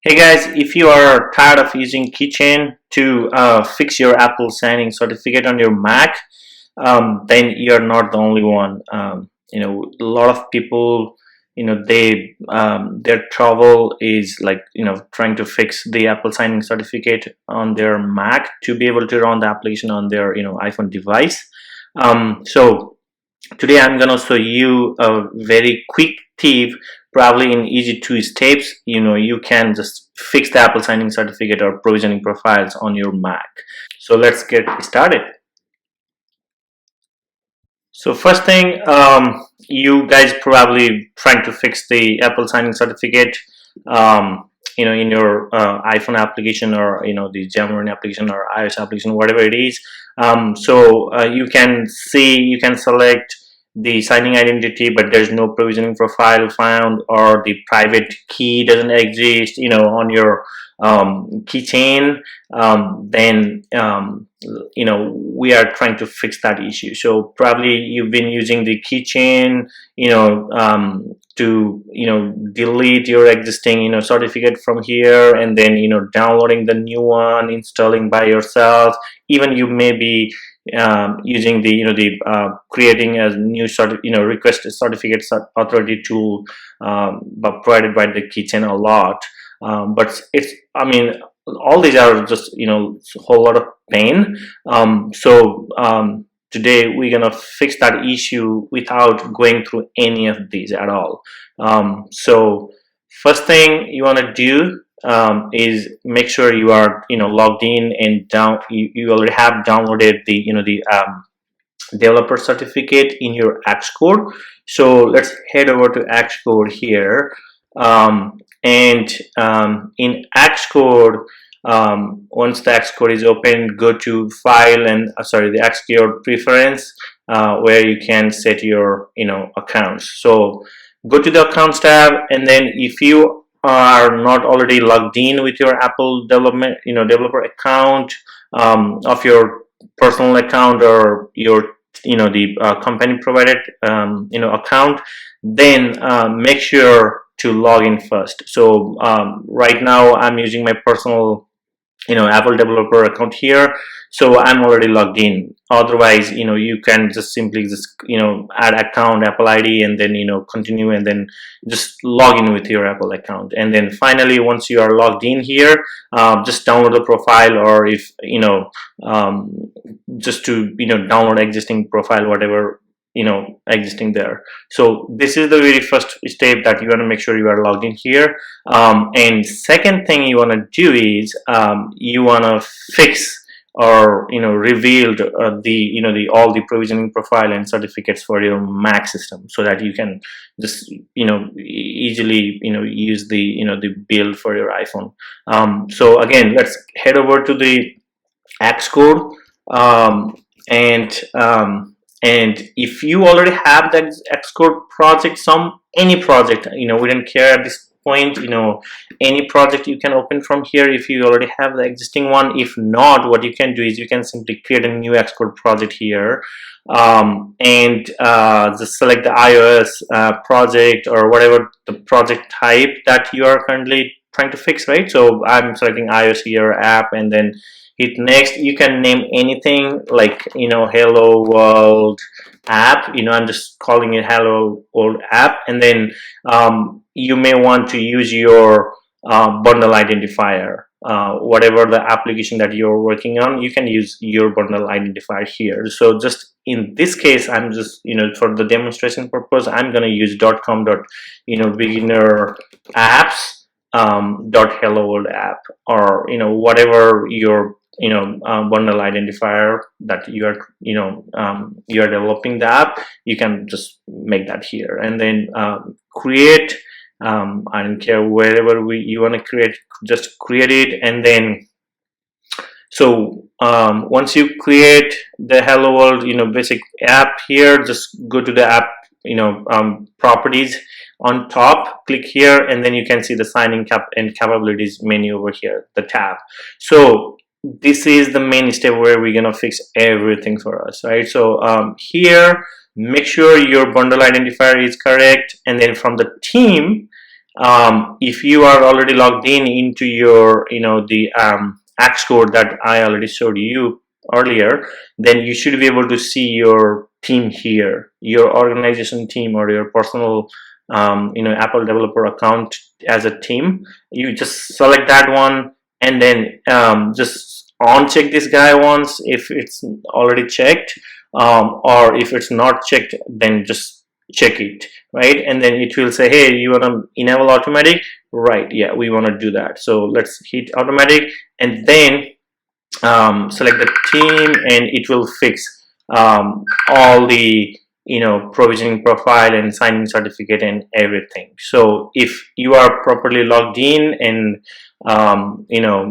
Hey guys, if you are tired of using Keychain to fix your Apple signing certificate on your Mac, then you're not the only one. A lot of people, their trouble is like, trying to fix the Apple signing certificate on their Mac to be able to run the application on their, iPhone device. So today I'm gonna show you a very quick tip, probably in easy 2 steps. You can just fix the Apple signing certificate or provisioning profiles on your Mac. So let's get started. So first thing, you guys probably trying to fix the Apple signing certificate, in your iPhone application, or the Xamarin application or iOS application, whatever it is. You can see, you can select the signing identity, but there's no provisioning profile found, or the private key doesn't exist, on your keychain. Then we are trying to fix that issue. So probably you've been using the keychain, to delete your existing certificate from here, and then downloading the new one, installing by yourself. Even you may be using the creating a new request request authority tool, but provided by the keychain a lot. But it's, I mean, all these are just a whole lot of pain. Today we're gonna fix that issue without going through any of these at all. So first thing you want to do is make sure you are logged in, and you already have downloaded the developer certificate in your Xcode. So let's head over to Xcode here, and in Xcode, once the Xcode is open, go to File and the Xcode Preference, where you can set your accounts. So go to the Accounts tab, and then if you are not already logged in with your Apple developer account, of your personal account, or your the company provided account, then make sure to log in first. So right now I'm using my personal Apple developer account here, so I'm already logged in. Otherwise, you can just simply add account, Apple ID, and then continue, and then just log in with your Apple account. And then finally, once you are logged in here, just download the profile, or if just to download existing profile, whatever existing there. So this is the very first step, that you want to make sure you are logged in here. And second thing you want to do is you want to fix, or reveal the all the provisioning profile and certificates for your Mac system, so that you can just easily use the build for your iPhone. So again, let's head over to the Xcode, and if you already have that Xcode project, any project, we don't care at this point, any project you can open from here if you already have the existing one. If not, what you can do is you can simply create a new Xcode project here, and just select the iOS project, or whatever the project type that you are currently trying to fix, right? So I'm selecting iOS here, app, and then hit next. You can name anything, like hello world app. I'm just calling it hello world app. And then you may want to use your bundle identifier, whatever the application that you're working on, you can use your bundle identifier here. So just in this case, I'm just for the demonstration purpose, I'm going to use .com beginner apps .hello world app, or whatever your bundle identifier that you are developing the app, you can just make that here, and then create. I don't care wherever you want to create, just create it. And then so once you create the hello world basic app here, just go to the app properties on top, click here, and then you can see the signing and capabilities menu over here, the tab. So this is the main step where we're gonna fix everything for us, right? So here, make sure your bundle identifier is correct, and then from the team, if you are already logged in into your, the Xcode that I already showed you earlier, then you should be able to see your team here, your organization team or your personal Apple developer account as a team. You just select that one, and then just on check this guy once if it's already checked, or if it's not checked, then just check it, right? And then it will say, hey, you want to enable automatic, right? Yeah, we want to do that. So let's hit automatic, and then select the team, and it will fix all the provisioning profile and signing certificate and everything. So if you are properly logged in and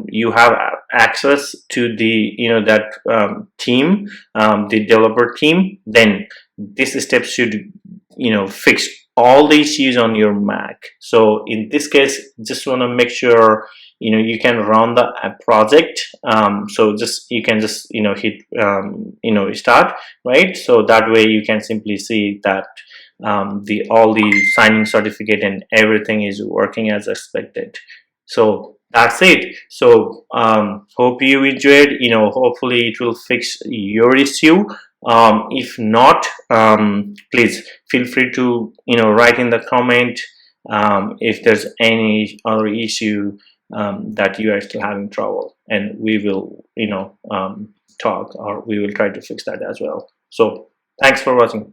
you have access to the that team, the developer team, then this step should fix all the issues on your Mac. So in this case, just want to make sure you can run the project. So you can just hit start, right? So that way you can simply see that all the signing certificate and everything is working as expected. So that's it. So hope you enjoyed. Hopefully it will fix your issue. If not, please feel free to write in the comment if there's any other issue that you are still having trouble, and we will talk, or we will try to fix that as well. So thanks for watching.